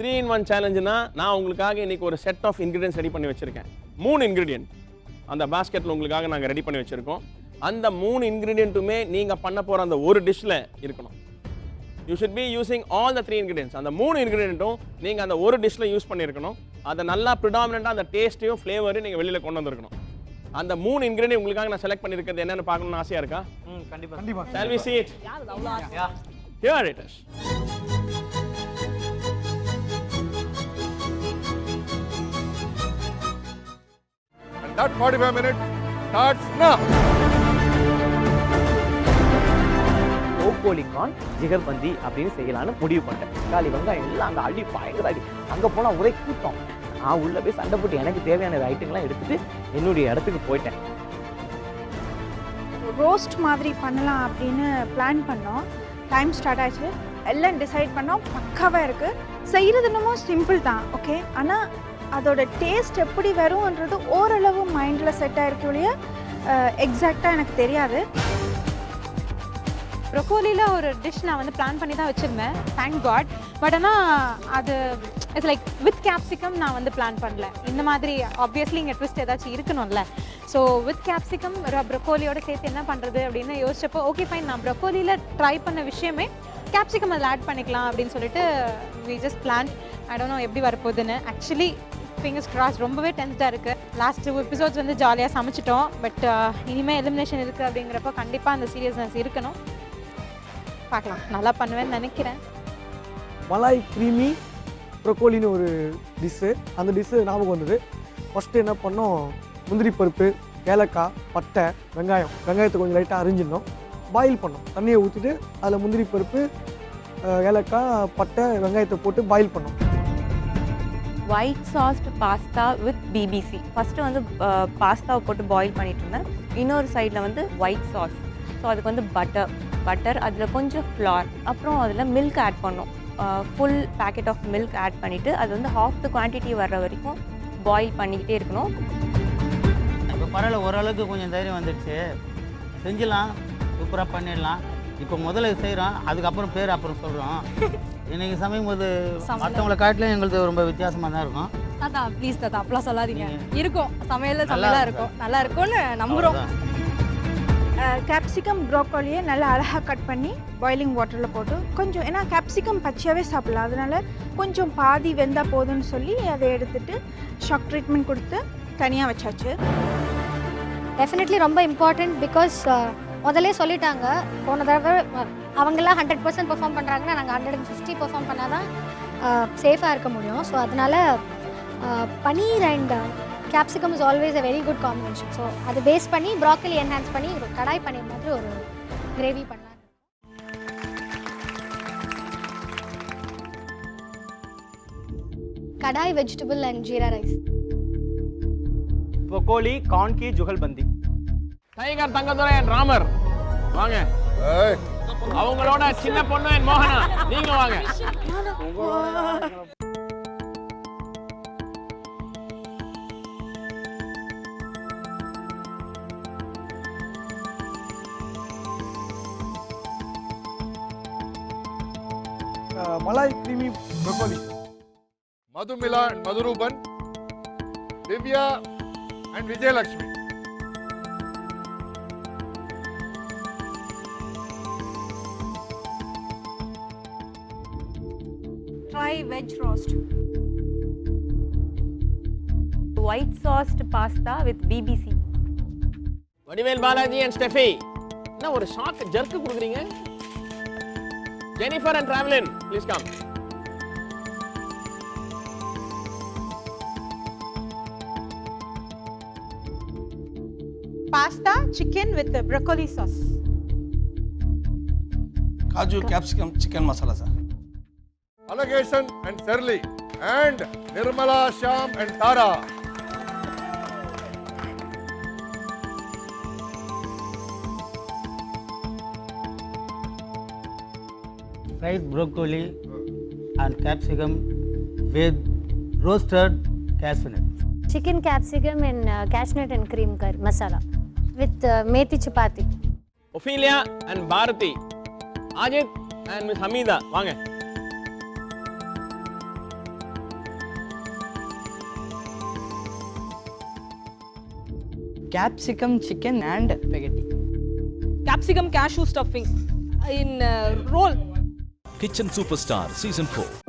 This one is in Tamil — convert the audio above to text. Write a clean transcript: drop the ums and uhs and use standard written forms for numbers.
3-in-1 சேலஞ்சுனா நான் உங்களுக்காக இன்னைக்கு ஒரு செட் ஆஃப் இன்கிரிடியன்ஸ் ரெடி பண்ணி வச்சிருக்கேன். 3 இன்கிரிடியன்ட் அந்த பாஸ்கெட்டில் உங்களுக்காக நாங்கள் ரெடி பண்ணி வச்சிருக்கோம். அந்த 3 இன்கிரிடியன்ட்டுமே நீங்கள் பண்ண போகிற அந்த ஒரு டிஷ்ஷில் இருக்கணும். You should be using all the 3 ingredients. அந்த 3 இன்கிரிடியன்ட்டும் நீங்கள் அந்த ஒரு டிஷ்ஷில் யூஸ் பண்ணியிருக்கணும். அதை நல்லா ப்ரிடாமினெண்ட்டாக அந்த டேஸ்ட்டையும் ஃப்ளேவரையும் நீங்கள் வெளியில் கொண்டு வந்திருக்கணும். அந்த 3 இன்கிரிடியன்ட் உங்களுக்காக நான் செலக்ட் பண்ணியிருக்கிறது என்னென்னு பார்க்கணும்னு ஆசையாக இருக்கா? கண்டிப்பாக. Shall we see it? Here it is. That 45 minutes starts now. Broccoli corn ஜிகர்பந்தி அப்படின்னு செய்யலான்னு முடிவு பண்ணிட்டேன். தக்காளி வெங்காயம் எல்லாம் அங்கே அடி பயங்கர அடி. அங்கே போனால் ஒரே கூட்டம். நான் உள்ள போய் சண்டை போட்டு எனக்கு தேவையான ஐட்டங்கள்லாம் எடுத்துட்டு என்னுடைய இடத்துக்கு போயிட்டேன். ரோஸ்ட் மாதிரி பண்ணலாம் அப்படின்னு பிளான் பண்ணோம். டைம் ஸ்டார்ட் ஆச்சு. எல்லாம் டிசைட் பண்ணோம். பக்காவாக இருக்குது. செய்கிறது இன்னமும் சிம்பிள் தான், ஓகே. ஆனால் அதோட டேஸ்ட் எப்படி வரும்ன்றது ஓரளவு மைண்டில் செட் ஆகிருக்கு ஒழிய எக்ஸாக்டாக எனக்கு தெரியாது. ப்ரொக்கோலியில் ஒரு டிஷ் நான் வந்து பிளான் பண்ணி தான் வச்சுருந்தேன், தேங்க் காட். பட் ஆனால் அது இட்ஸ் லைக் வித் கேப்சிகம் நான் வந்து பிளான் பண்ணல. இந்த மாதிரி ஆப்வியஸ்லி இங்கே ட்விஸ்ட் ஏதாச்சும் இருக்கணும்ல. ஸோ வித் கேப்சிகம் ப்ரொக்கோலியோட சேர்த்து என்ன பண்ணுறது அப்படின்னு யோசிச்சப்போ ஓகே ஃபைன், நான் ப்ரொக்கோலியில் ட்ரை பண்ண விஷயமே கேப்சிகம் அதில் ஆட் பண்ணிக்கலாம் அப்படின்னு சொல்லிட்டு we just plan. I don't know எப்படி வரப்போகுதுன்னு. ஆக்சுவலி ஃபிங்கர்ஸ் கிராஸ், ரொம்பவே டென்ஸ்டாக இருக்குது. லாஸ்ட் 2 எபிசோட்ஸ் வந்து ஜாலியாக சமைச்சிட்டோம். பட் இனிமேல் எலிமினேஷன் இருக்குது அப்படிங்கிறப்போ கண்டிப்பாக அந்த சீரியஸ்னஸ் இருக்கணும். பார்க்கலாம், நல்லா பண்ணுவேன்னு நினைக்கிறேன். மலாய் க்ரீமி ப்ரொக்கோலின்னு ஒரு டிஷ்ஷு. அந்த டிஷ்ஷு ஞாபகம் வந்தது. ஃபஸ்ட்டு என்ன பண்ணோம், முந்திரி பருப்பு, ஏலக்காய், பட்டை, வெங்காயத்தை கொஞ்சம் லைட்டாக அரிஞ்சிடணும். பாயில் பண்ணோம். தண்ணியை ஊற்றிட்டு அதில் முந்திரி பருப்பு, ஏலக்காய், பட்டை, வெங்காயத்தை போட்டு பாயில் பண்ணோம். White sauced pasta with BBC. First வந்து பாஸ்தாவை போட்டு பாயில் பண்ணிட்டு இருந்தேன். இன்னொரு சைடில் வந்து ஒயிட் சாஸ். ஸோ அதுக்கு வந்து பட்டர், அதில் கொஞ்சம் ஃப்ளார், அப்புறம் அதில் மில்க் ஆட் பண்ணோம். Full packet of milk add பண்ணிவிட்டு அது வந்து ஹாஃப் த குவான்டிட்டி வர்ற வரைக்கும் பாயில் பண்ணிக்கிட்டே இருக்கணும். இப்போ பரவாயில்ல, ஓரளவுக்கு கொஞ்சம் தைரியம் வந்துடுச்சு. செஞ்சிடலாம், சூப்பராக பண்ணிடலாம். இப்போ முதல்ல செய்கிறோம், அதுக்கப்புறம் பேர் அப்புறம் சொல்கிறோம். இன்றைக்கி சமைக்கும் போது மற்றவங்களை காட்டிலும் எங்களுக்கு ரொம்ப வித்தியாசமாக தான் இருக்கும். தாத்தா ப்ளீஸ் தாத்தா அப்படிலாம் சொல்லாதீங்க. இருக்கும் சமையலாக இருக்கும், நல்லா இருக்கும்னு நம்புகிறோம். கேப்சிகம் ப்ரோக்கோலியை நல்லா அழகாக கட் பண்ணி பாயிலிங் வாட்டரில் போட்டு கொஞ்சம், ஏன்னா கேப்சிகம் பச்சையாகவே சாப்பிடலாம், அதனால கொஞ்சம் பாதி வெந்தால் போதும்னு சொல்லி அதை எடுத்துட்டு ஷாக் ட்ரீட்மெண்ட் கொடுத்து தனியாக வச்சாச்சு. டெஃபினெட்லி ரொம்ப இம்பார்ட்டண்ட். பிகாஸ் முதலே சொல்லிட்டாங்க, போன தடவை அவங்கெல்லாம் 100% பெர்ஃபார்ம் பண்ணுறாங்கன்னா நாங்கள் 150 பெர்ஃபார்ம் பண்ணால் தான் சேஃபாக இருக்க முடியும். ஸோ அதனால் paneer and capsicum is always a very good combination. So அதை பேஸ் பண்ணி ப்ராக்கலி என்ஹான்ஸ் பண்ணி ஒரு கடாய் பன்னீர் மாதிரி ஒரு கிரேவி பண்ணலாம். கடாய் vegetable and jeera rice. Broccoli corn Ki jugalbandi. Tiger Thangadurai and Ramar வாங்க. அவங்களோட சின்ன பொண்ணு என் மோகனா, நீங்க வாங்க. Malay creamy broccoli. Madhumila and Madhuruban, Divya and Vijayalakshmi. Try veg roast. White sauced pasta with BBC. Vadivel Balaji and Steffi, என்ன ஒரு ஷாக் ஜர்க்கு கொடுக்குறீங்க? ஜெனிஃபர் அண்ட் டிராவலின், please come. Pasta chicken with broccoli sauce. Kaju capsicum chicken masala sir. Allegation and Shirley and Nirmala, Shyam and Tara. Fried broccoli and capsicum with roasted cashew nut. Chicken capsicum and cashew nut and cream curry masala with methi chapati. Ophelia and Bharati, Ajit and Miss Hamida, வாங்க. Capsicum chicken and spaghetti. Capsicum cashew stuffing in roll. Kitchen Superstar Season 4.